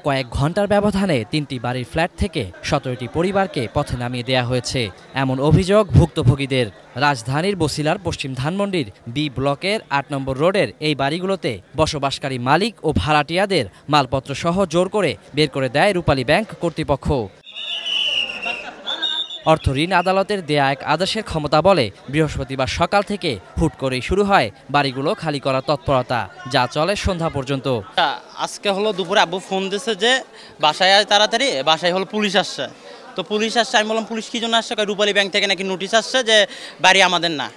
কয়েক ঘন্টার ব্যবধানে ৩টি বাড়ির ফ্ল্যাট থেকে ১৭টি পরিবারকে পথে নামিয়ে দেয়া হয়েছে এমন অভিযোগ ভুক্তভোগীদের। রাজধানীর বছিলার পশ্চিম ধানমন্ডির বি ব্লকের ৮ নম্বর রোডের এই বাড়িগুলোতে বসবাসকারী মালিক ও ভাড়াটিয়াদের মালপত্র সহ জোর করে বের করে দেয় রূপালী ব্যাংক কর্তৃপক্ষ। অর্থ ঋণ আদালতের দেয়া এক আদেশের ক্ষমতা বলে বৃহস্পতিবার সকাল থেকে হুট করেই শুরু হয় বাড়িগুলো খালি করার তৎপরতা, যা চলে সন্ধ্যা পর্যন্ত। আজকে হলো দুপুরে আব্বু ফোন দিচ্ছে যে বাসায় আয় তাড়াতাড়ি, বাসায় হলো পুলিশ আসছে। তো পুলিশ আসছে, আমি বললাম পুলিশ কি জন্য আসছে? রূপালী ব্যাংক থেকে নাকি নোটিশ আসছে যে বাড়ি আমাদের না।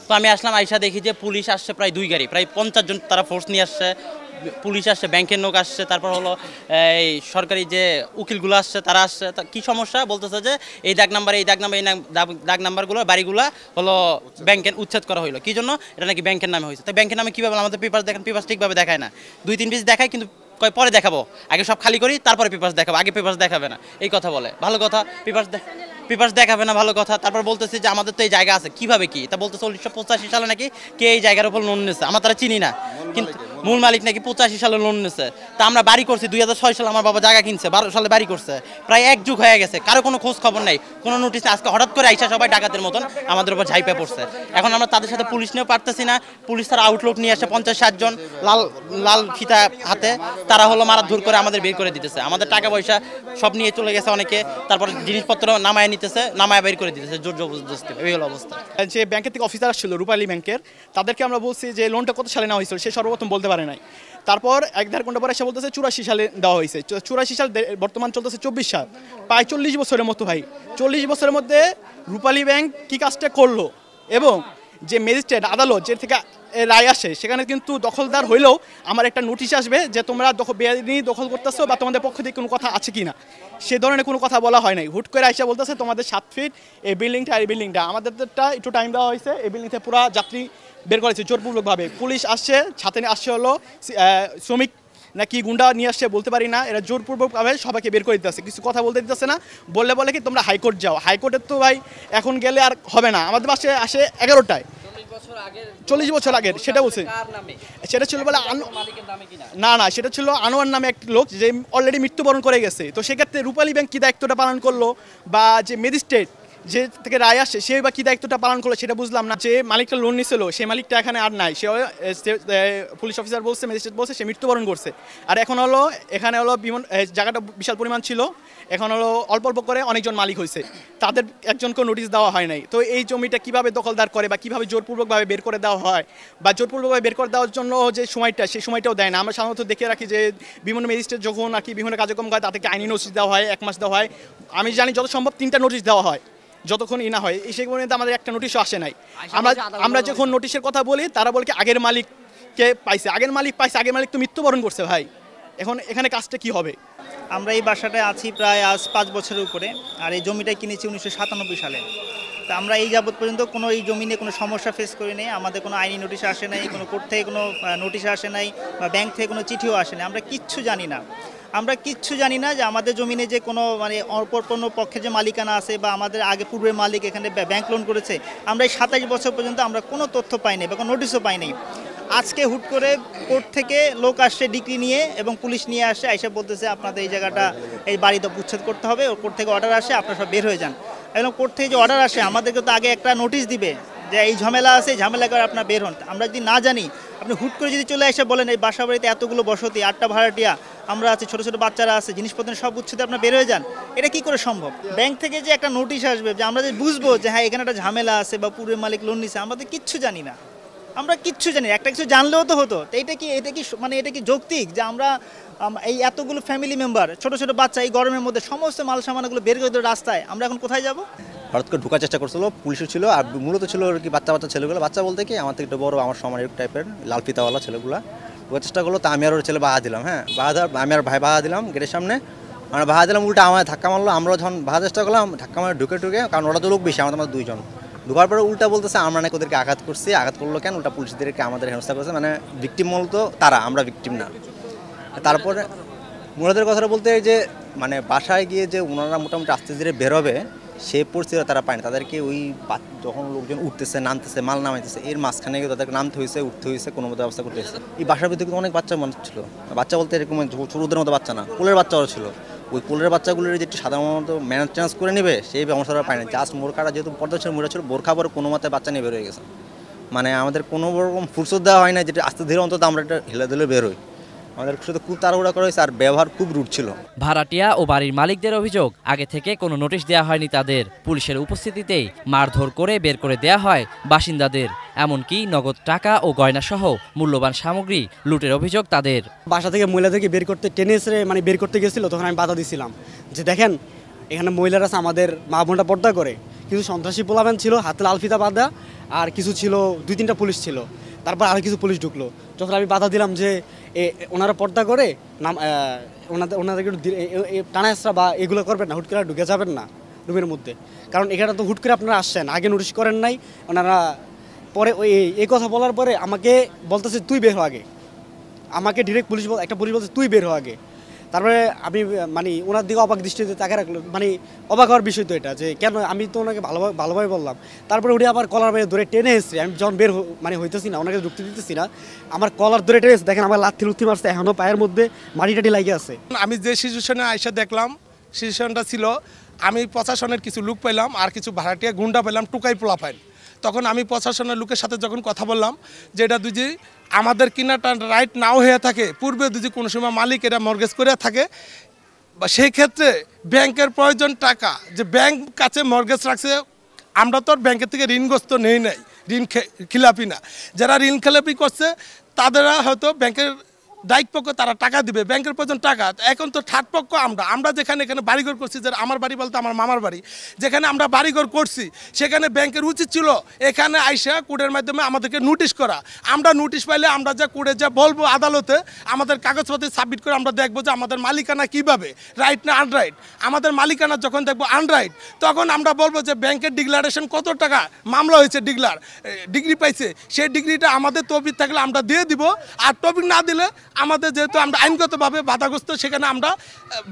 তো আমি আসলাম, আইসা দেখি যে পুলিশ আসছে প্রায় 2 গাড়ি, প্রায় 50 জন তারা ফোর্স নিয়ে আসছে। পুলিশ আসছে, ব্যাংকের লোক আসছে, তারপর হলো এই সরকারি যে উকিলগুলো আসছে তারা আসছে। কি সমস্যা বলতেছে যে এই দাগ নাম্বার এই দাগ নাম্বারগুলো বাড়িগুলো হলো ব্যাংকের উচ্ছেদ করা হইলো। কি জন্য? এটা নাকি ব্যাংকের নামে হয়েছে। তো ব্যাংকের নামে কীভাবে? আমাদের পেপার দেখেন, পেপার ঠিকভাবে দেখায় না। 2-3 পিস দেখায়, কিন্তু পরে দেখাবো, আগে সব খালি করি তারপরে পেপার দেখাবো, আগে পেপার দেখাবে না। এই কথা বলে। ভালো কথা, পেপার দেখাবে না, ভালো কথা। তারপর বলতেছি যে আমাদের তো এই জায়গা আছে, কিভাবে কি? তা বলতেছে 1985 সালে নাকি কে এই জায়গার উপর লোন নিয়েছে, আমরা তারা চিনি না, কিন্তু মূল মালিক নাকি 85 সালে লোন নিয়েছে। তা আমরা বাড়ি করছি 2006 সালে, আমার বাবা জায়গা কিনছে, 12 সালে বাড়ি করছে, প্রায় 1 যুগ হয়ে গেছে, কারো কোনো খোঁজ খবর নাই, কোনো নোটিশ। আজকে হঠাৎ করে আইসা সবাই ডাকাতের মতন আমাদের উপর ঝাইপে পড়ছে। এখন আমরা তাদের সাথে পুলিশ নিয়েও পারতেছি না। পুলিশ তারা আউটলুক নিয়ে আসে 50-60 জন লাল ফিতা হাতে, তারা হলো মারাধুর করে আমাদের বের করে দিতেছে। আমাদের টাকা পয়সা সব নিয়ে চলে গেছে অনেকে, তারপর জিনিসপত্র নামায় নিতেছে, নামায় বের করে দিতেছে জোর জবরদস্তি। এই হলো অবস্থা। যে ব্যাংকের থেকে অফিসার আসছিল রূপালী ব্যাংকের, তাদেরকে আমরা বলছি যে লোনটা কত সালে নেওয়া হয়েছিল, সে সর্বপ্রথম বলতে পারে নাই। তারপর 1-1.5 ঘন্টা পরে এসে বলতেছে 84 সালে দেওয়া হয়েছে। 84 সাল, বর্তমান চলতেছে 24 সাল, প্রায় 40 বছরের মতো। ভাই 40 বছরের মধ্যে রূপালী ব্যাংক কী কাজটা করলো, এবং যে ম্যাজিস্ট্রেট আদালত যে থেকে রায় আসে সেখানে কিন্তু দখলদার হইলেও আমার একটা নোটিশ আসবে যে তোমরা বেআইনি দখল করতেছো বা তোমাদের পক্ষ থেকে কোনো কথা আছে কি না, সে ধরনের কোনো কথা বলা হয় নাই। হুট করে আইসা বলতেছে তোমাদের 7 ফিট এই বিল্ডিংটা, এই বিল্ডিংটা আমাদেরটা একটু টাইম দেওয়া হয়েছে, এই বিল্ডিংতে পুরো যাত্রী বের করেছে জোরপূর্বকভাবে। পুলিশ আসছে, সাথে আসছে হলো শ্রমিক নাকি গুন্ডা নিয়ে আসছে বলতে পারি না, এরা জোরপূর্বকভাবে সবাইকে বের করে দিতেছে, কিছু কথা বলতে দিতেছে না। বলে কি তোমরা হাইকোর্ট যাও। হাইকোর্টের তো ভাই এখন গেলে আর হবে না, আমাদের বাসে আসে 11টায়, 40 বছর আগের। সেটা বলছে, সেটা ছিল বলে না, সেটা ছিল আনোয়ার নামে এক লোক যে অলরেডি মৃত্যুবরণ করে গেছে। তো সেক্ষেত্রে রূপালী ব্যাংক কী দায়িত্বটা পালন করলো, বা যে ম্যাজিস্ট্রেট যে থেকে রায় আসে সে বা কী দায়িত্বটা পালন করলো সেটা বুঝলাম না। যে মালিকটা লোন নিছিল সেই মালিকটা এখানে আর নাই, সে পুলিশ অফিসার বলছে, ম্যাজিস্ট্রেট বলছে সে মৃত্যুবরণ করছে। আর এখন হলো এখানে হলো জায়গাটা বিশাল পরিমাণ ছিল, এখন হলো অল্প অল্প করে অনেকজন মালিক হয়েছে, তাদের একজনকেও নোটিশ দেওয়া হয় নাই। তো এই জমিটা কিভাবে দখলদার করে বা কিভাবে জোরপূর্বকভাবে বের করে দেওয়া হয়, বা জোরপূর্বকভাবে বের করে দেওয়ার জন্য যে সময়টা, সেই সময়টাও দেয় না। আমরা সাধারণত দেখে রাখি যে বিভিন্ন ম্যাজিস্ট্রেট যখন আর কি বিভিন্ন কার্যক্রম করে তাদেরকে আইনি নোটিশ দেওয়া হয়, 1 মাস দেওয়া হয়। আমি জানি যত সম্ভব 3টা নোটিশ দেওয়া হয়, যতক্ষণ না হয়। সেই পর্যন্ত আমাদের একটা নোটিশও আসে নাই। আমরা যখন নোটিশের কথা বলি তারা বলে কি আগের মালিককে পাইছে, আগের মালিক তো মৃত্যুবরণ করছে। ভাই এখন এখানে কাজটা কি হবে? আমরা এই বাসাটায় আছি প্রায় আজ 5 বছরের উপরে, আর এই জমিটা কিনেছি 1997 সালে। তা আমরা এই যাবৎ পর্যন্ত কোনো এই জমি নিয়ে কোনো সমস্যা ফেস করি নাই। আমাদের কোনো আইনি নোটিশ আসে নাই, কোনো কোর্ট থেকে কোনো নোটিশ আসে নাই, বা ব্যাংক থেকে কোনো চিঠিও আসে নাই। আমরা কিচ্ছু জানি না যে আমাদের জমিনে যে কোনো মানে অপর কোনো পক্ষের যে মালিকানা আছে, বা আমাদের আগে পূর্বের মালিক এখানে ব্যাংক লোন করেছে, আমরা এই 27 বছর পর্যন্ত আমরা কোনো তথ্য পাইনি বা কোনো নোটিশও পাইনি। আজকে হুট করে কোর্ট থেকে লোক আসছে ডিগ্রি নিয়ে, এবং পুলিশ নিয়ে আসে, আইসা বলতেছে আপনাদের এই জায়গাটা, এই বাড়িতে উচ্ছেদ করতে হবে। ও কোর্ট থেকে অর্ডার আসে, আপনারা সব বের হয়ে যান। এবং কোর্ট থেকে যে অর্ডার আসে আমাদেরকে তো আগে একটা নোটিশ দিবে যে এই ঝামেলা আছে, এই ঝামেলা করে আপনার বের হন। আমরা যদি না জানি, আপনি হুট করে যদি চলে এসে বলেন এই বাসা বাড়িতে এতগুলো বসতি, 8টা ভাড়াটিয়া আমরা আছি, ছোটো ছোটো বাচ্চারা আছে, জিনিসপত্র সব উচ্ছেদে আপনার বের হয়ে যান, এটা কি করে সম্ভব? ব্যাংক থেকে যে একটা নোটিশ আসবে যে আমরা যে বুঝবো যে হ্যাঁ এখানে একটা ঝামেলা আছে বা পূর্বের মালিক লোন নিছে, আমাদের কিচ্ছু জানি না। আমরা কিচ্ছু জানি, একটা কিছু জানলেও তো হতো। তো এটা কি যৌক্তিক যে আমরা এই এতগুলো ফ্যামিলি মেম্বার, ছোটো ছোটো বাচ্চা, এই গরমের মধ্যে সমস্ত মাল সামানগুলো বের করে দিল রাস্তায়, আমরা এখন কোথায় যাব? হঠাৎ করে ঢোকার চেষ্টা করছিল, পুলিশও ছিল, আর মূলত ছিল আর কি বাচ্চা ছেলেগুলো। বাচ্চা বলতে কি আমার থেকে একটু বড়, আমার সমান এক টাইপের লাল ফিতাওয়ালা ছেলেগুলো ঢোকার চেষ্টা করলো। তা আমি আর ওর ছেলে বাধা দিলাম। হ্যাঁ, আমি আর ভাই বাধা দিলাম গেটের সামনে। আমরা বাধা দিলাম, উল্টা আমার ধাক্কা মারলো। আমরা যখন বাধা চেষ্টা করলাম, ধাক্কা মারে ঢুকে, কারণ ওরা তো লোক বেশি, আমাদের 2 জন। ঢোকার পরে উল্টা বলতেছে আমরা নাকি ওদেরকে আঘাত করছি। আঘাত করলো কেন? উল্টা পুলিশদেরকে আমাদের হেনস্থা করছে, মানে ভিকটিম মূলত তারা, আমরা ভিকটিম না। তারপরে মূলদের কথাটা বলতে যে মানে বাসায় গিয়ে যে ওনারা মোটামুটি আস্তে ধীরে বেরোবে, সেই পরিস্থিতি তারা পায় না। তাদেরকে ওই যখন লোকজন উঠতেছে নামতেছে মাল নামাইতেছে এর মাঝখানে গিয়ে তাদেরকে নামতে হয়েছে উঠতে হয়েছে কোনো মতো ব্যবস্থা করতে হয়েছে। এই বাসার ভিতরে কিন্তু অনেক বাচ্চা মানুষ ছিল, বাচ্চা বলতে এরকম ছোটদের মতো বাচ্চা না, কোলের বাচ্চাও ছিল। ওই কোলের বাচ্চাগুলোর যেটি সাধারণত ম্যানেজ করে নেবে সেই ব্যবস্থাটা পায় না। জাস্ট বোরখাটা যেহেতু পর্দা ছিল মোড়া ছিল, বোরখা পরে কোনো মতে বাচ্চা নিয়ে বের হয়ে গেছে। মানে আমাদের কোনো রকম ফুরসত দেওয়া হয় না, যেটা আস্তে ধীরে অন্তত আমরা এটা হেলে ধুলে বের হই। আমাদের শুধু খুব তাড়াহুড়া করা হয়েছে আর ব্যবহার খুব রুট ছিল। ভাড়াটিয়া ও বাড়ির মালিকদের অভিযোগ, আগে থেকে কোনো নোটিশ দেওয়া হয়নি তাদের। পুলিশের উপস্থিতিতেই মারধর করে বের করে দেয়া হয় বাসিন্দাদের। এমনকি নগদ টাকা ও গয়নাসহ মূল্যবান সামগ্রী লুটের অভিযোগ তাদের। বাসা থেকে মহিলাদেরকে বের করতে টেনে এসে মানে বের করতে গেছিলো, তখন আমি বাধা দিছিলাম যে দেখেন এখানে মহিলারা আছে, আমাদের মা বোনটা পর্দা করে। কিছু সন্ত্রাসী পোলাবেন ছিল, হাতে লাল ফিতা বাঁধা, আর কিছু ছিল 2-3টা পুলিশ ছিল। তারপর আরও কিছু পুলিশ ঢুকলো। যখন আমি বাধা দিলাম যে ওনারা পর্দা করে নাম ওনাদেরকে টানা হেঁচড়া বা এগুলো করবেন না, হুট করে ঢুকে যাবেন না রুমের মধ্যে, কারণ এখানে তো হুট করে আপনারা আসছেন, আগে নোটিশ করেন নাই। ওনারা পরে এই কথা বলার পরে আমাকে বলতেছে তুই বের হ আগে, আমাকে ডিরেক্ট একটা পুলিশ বলছে তুই বের হ আগে। তারপরে আমি মানে ওনার দিকে অবাক দৃষ্টিতে তাকে রাখলো, মানে অবাক হওয়ার বিষয় তো এটা, যে কেন আমি তো ওনাকে ভালোভাবে বললাম। তারপরে উঠে আবার কলার বাইরে ধরে টেনে এসেছি, আমি যখন বের মানে হইতেছি না, ওনাকে ঢুকতে দিতেছি না, আমার কলার ধরে টেনে এসে দেখেন আমার লাথি মারছে, এখনও পায়ের মধ্যে মাটি টাটি লাগিয়ে আছে। আমি যে সিচুয়েশনে আইসা দেখলাম, সিচুয়েশনটা ছিল আমি প্রশাসনের কিছু লোক পেলাম আর কিছু ভাড়াটিয়া গুন্ডা পেলাম, টুকাই পোলা পাইল। তখন আমি প্রশাসনের লোকের সাথে যখন কথা বললাম যে এটা যদি আমাদের কিনাটা রাইট নাও হয়ে থাকে, পূর্বে যদি কোনো সময় মালিক এটা মর্গেজ করে থাকে, বা সেই ক্ষেত্রে ব্যাংকের প্রয়োজন টাকা, যে ব্যাংক কাছে মর্গেজ রাখছে, আমরা তো ব্যাংকের থেকে ঋণগ্রস্ত নেই নাই, ঋণ খিলাপি না। যারা ঋণ খেলাপি করছে তাদেরা হয়তো ব্যাংকের দায়িক পক্ষ তারা টাকা দিবে, ব্যাংকের প্রয়োজন টাকা। এখন তো থার্ড পক্ষ আমরা যেখানে এখানে বাড়িঘর করছি, যে আমার বাড়ি বলতে আমার মামার বাড়ি, যেখানে আমরা বাড়িঘর করছি সেখানে ব্যাংকের উচিত ছিল এখানে আইসা কোর্টের মাধ্যমে আমাদেরকে নোটিশ করা। আমরা নোটিশ পাইলে আমরা যা কোর্টে যা বলবো আদালতে, আমাদের কাগজপত্র সাবমিট করে আমরা দেখবো যে আমাদের মালিকানা কীভাবে রাইট না আনরাইট। আমাদের মালিকানা যখন দেখবো আনরাইট, তখন আমরা বলবো যে ব্যাংকের ডিক্লারেশন কত টাকা মামলা হয়েছে, ডিগ্রি পাইছে, সেই ডিগ্রিটা আমাদের তহবিল থাকলে আমরা দিয়ে দিব। আর তহবিল না দিলে আমাদের যেহেতু আমরা আইনগতভাবে বাধাগ্রস্ত, সেখানে আমরা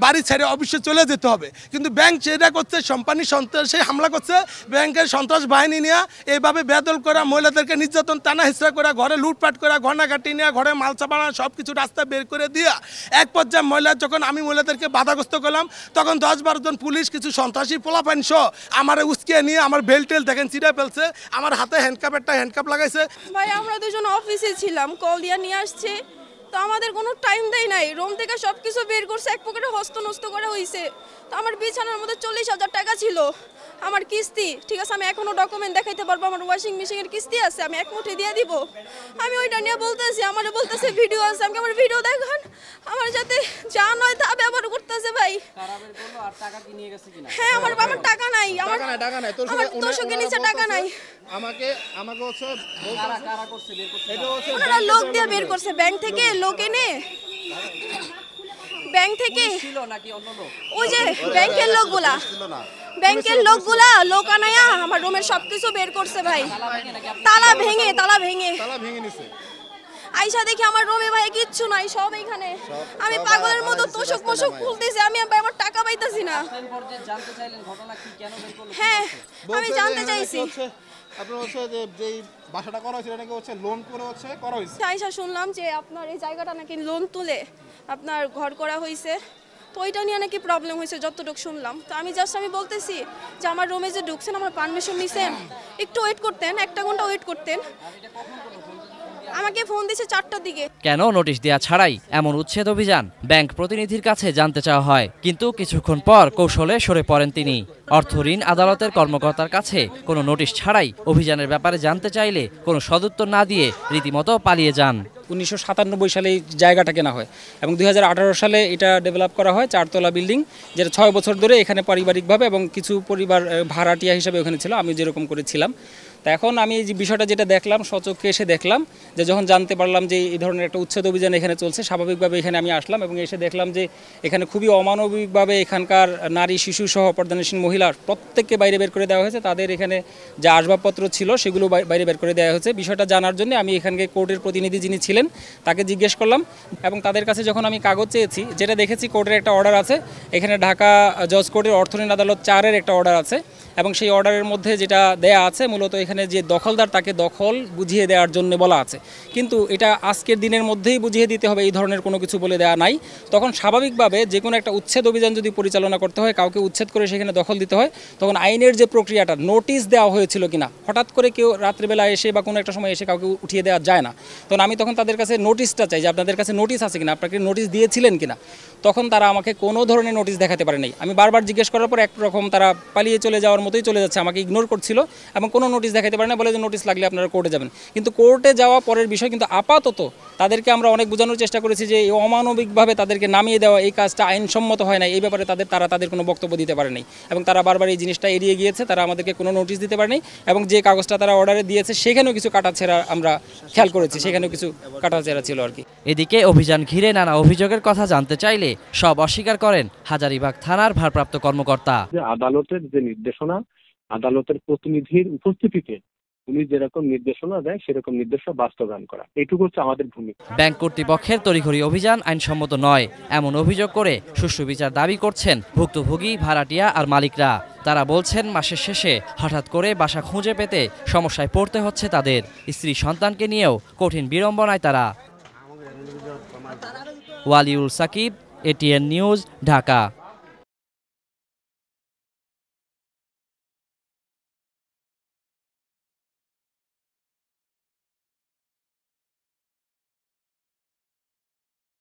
বাড়ি ছেড়ে অবশ্যই চলে যেতে হবে। কিন্তু ব্যাংক সেটা করছে, কোম্পানি সন্ত্রাসে হামলা করছে, ব্যাংকের সন্ত্রাস বাহিনী নিয়ে এইভাবে বেদল করা, মহিলাদেরকে নির্যাতন টানা হিঁচড়া করা, ঘরে লুটপাট করা, গয়নাঘাটি নিয়ে ঘরে মাল চাপানা সব কিছু রাস্তা বের করে দিয়া এক পর্যায়ে আমি মহিলাদেরকে বাধাগ্রস্ত করলাম, তখন 10-12 জন পুলিশ কিছু সন্ত্রাসী পোলাপাইন সহ আমার উস্কে নিয়ে আমার বেল্টেল দেখেন চিড়ে ফেলছে, আমার হাতে হ্যান্ডকাপ লাগাইছে। ভাই আমরা দুজন অফিসে ছিলাম, কল দিয়ে নিয়ে আসছে, তো আমাদের কোনো টাইম দেয় নাই, রুম থেকে সব কিছু বের করছে, এক পকেটে হস্ত নষ্ট করা হয়েছে। তো আমার বিছানার মধ্যে 40,000 টাকা ছিল, আমার কিস্তি, ঠিক আছে আমি এখনো ডকুমেন্ট দেখাইতে পারবো, আমার ওয়াশিং মেশিনের কিস্তি আছে, আমি এক মুঠে দিয়ে দিব। আমি ওইটা নিয়ে বলতেছি, আমার বলতেছে ভিডিও আছে, আমাকে আমার ভিডিও দেখান, আমার যাতে যা নয় তা ব্যবহার করতেছে। ভাই হ্যাঁ আমার টাকা নাই, আমার তোষকের নিচে টাকা নাই, ওনারা লোক দিয়ে বের করছে, ব্যাংক থেকে লোক এনে, ব্যাংক থেকে ওই যে ব্যাংকের লোকগুলা লোক আনায়া আমার রুমের সবকিছু বের করছে। ভাই তালা ভেঙে আইসা দেখি আমার রুমে ভাই কিচ্ছু নাই, সব এখানে। আমি পাগলের মতো তোষক খুলতেছি, আমি আমার টাকা পাইতাছি না। হ্যাঁ আমি জানতে চাইছি আইসা শুনলাম যে আপনার এই জায়গাটা নাকি লোন তুলে আপনার ঘর করা হয়েছে, তো ওইটা নিয়ে নাকি প্রবলেম হয়েছে যতটুকু শুনলাম। তো আমি বলতেছি যে আমার রুমে যে ঢুকছেন আমার পারমিশন নিছেন, একটু ওয়েট করতেন, 1 ঘন্টা ওয়েট করতেন। আমাকে ফোন দিয়েছে 4টার দিকে। কেন নোটিশ দেয়া ছাড়াই এমন উচ্ছেদ অভিযান ব্যাংক প্রতিনিধির কাছে জানতে চাওয়া হয়, কিন্তু কিছুক্ষণ পর কৌশলে সরে পড়েন তিনি। অর্থ ঋণ আদালতের কর্মকর্তার কাছে কোনো নোটিশ ছাড়াই অভিযানের ব্যাপারে জানতে চাইলে কোনো সদুত্তর না দিয়ে রীতিমতো পালিয়ে যান। 1997 সালে এই জায়গাটা কেনা হয় এবং 2018 সালে এটা ডেভেলপ করা হয়, 4 তলা বিল্ডিং, যেটা 6 বছর ধরে এখানে পারিবারিকভাবে এবং কিছু পরিবার ভাড়াটিয়া হিসাবে ওখানে ছিল, আমি যেরকম করেছিলাম। তা এখন আমি এই যে বিষয়টা যেটা দেখলাম, সচক্ষে এসে দেখলাম যে যখন জানতে পারলাম যে এই ধরনের একটা উচ্ছেদ অভিযান এখানে চলছে, স্বাভাবিকভাবে এখানে আমি আসলাম এবং এসে দেখলাম যে এখানে খুবই অমানবিকভাবে এখানকার নারী, শিশু সহ পর্দানসীন মহিলার প্রত্যেককে বাইরে বের করে দেওয়া হয়েছে। তাদের এখানে যে আসবাবপত্র ছিল সেগুলো বাইরে বের করে দেওয়া হয়েছে। বিষয়টা জানার জন্য আমি এখানকে কোর্টের প্রতিনিধি যিনি ছিলেন তাকে জিজ্ঞেস করলাম এবং তাদের কাছে যখন আমি কাগজ চেয়েছি, যেটা দেখেছি কোর্টের একটা অর্ডার আছে, এখানে ঢাকা জজ কোর্টের অর্থনীতি আদালত 4-এর একটা অর্ডার আছে এবং সেই অর্ডারের মধ্যে যেটা দেয়া আছে মূলত এখানে যে দখলদার তাকে দখল বুঝিয়ে দেওয়ার জন্য বলা আছে, কিন্তু এটা আজকের দিনের মধ্যেই বুঝিয়ে দিতে হবে এই ধরনের কোনো কিছু বলে দেওয়া নাই। তখন স্বাভাবিকভাবে যে কোনো একটা উচ্ছেদ অভিযান যদি পরিচালনা করতে হয়, কাউকে উচ্ছেদ করে সেখানে দখল দিতে হয়, তখন আইনের যে প্রক্রিয়াটা, নোটিশ দেওয়া হয়েছিল কিনা, হঠাৎ করে কেউ রাত্রিবেলা এসে বা কোনো একটা সময় এসে কাউকে উঠিয়ে দেওয়া যায় না। তখন আমি তাদের কাছে নোটিশটা চাই যে আপনাদের কাছে নোটিশ আছে কিনা, আপনাকে নোটিশ দিয়েছিলেন কিনা। তখন তারা আমাকে কোনো ধরনের নোটিশ দেখাতে পারে নাই। আমি বারবার জিজ্ঞেস করার পর একরকম তারা পালিয়ে চলে যাওয়ার মতোই চলে যাচ্ছে, আমাকে ইগনোর করছিল এবং কোনো নোটিশ দেখাতে পারে না, বলে যে নোটিশ লাগলে আপনারা কোর্টে যাবেন। কিন্তু কোর্টে যাওয়া পরের বিষয়, কিন্তু আপাতত তাদেরকে আমরা অনেক বোঝানোর চেষ্টা করেছি যে এই অমানবিকভাবে তাদেরকে নামিয়ে দেওয়া এই কাজটা আইনসম্মত হয় না, এই ব্যাপারে তাদের কোনো বক্তব্য দিতে পারে নাই এবং তারা বারবার এই জিনিসটা এড়িয়ে গিয়েছে। তারা আমাদেরকে কোনো নোটিশ দিতে পারে নাই এবং যে কাগজটা তারা অর্ডারে দিয়েছে সেখানেও কিছু কাটাছেঁড়া আমরা খেয়াল করেছি, সেখানেও কিছু কাটাছেঁড়া ছিল আর কি। এদিকে অভিযান ঘিরে নানা অভিযোগের কথা জানতে চাইলে সব অস্বীকার করেন হাজারীবাগ থানার ভারপ্রাপ্ত কর্মকর্তা। আদালতের যে নির্দেশনা, আদালতের প্রতিনিধির উপস্থিতিতে উনি যেরকম নির্দেশনা দেয় সেরকম নির্দেশনা বাস্তবায়ন করা, এইটুকু হচ্ছে আমাদের ভূমিকা। ব্যাংক কর্তৃপক্ষের তড়িঘড়ি অভিযান আইনসম্মত নয় এমন অভিযোগ করে সুষ্ঠু বিচার দাবি করছেন ভুক্তভোগী, ভাড়াটিয়া আর মালিকরা। তারা বলছেন মাসের শেষে হঠাৎ করে বাসা খুঁজে পেতে সমস্যায় পড়তে হচ্ছে তাদের। স্ত্রী সন্তানকে নিয়েও কঠিন বিড়ম্বনায় তারা। ওয়ালিউল সাকিব, এটিএন নিউজ, ঢাকা।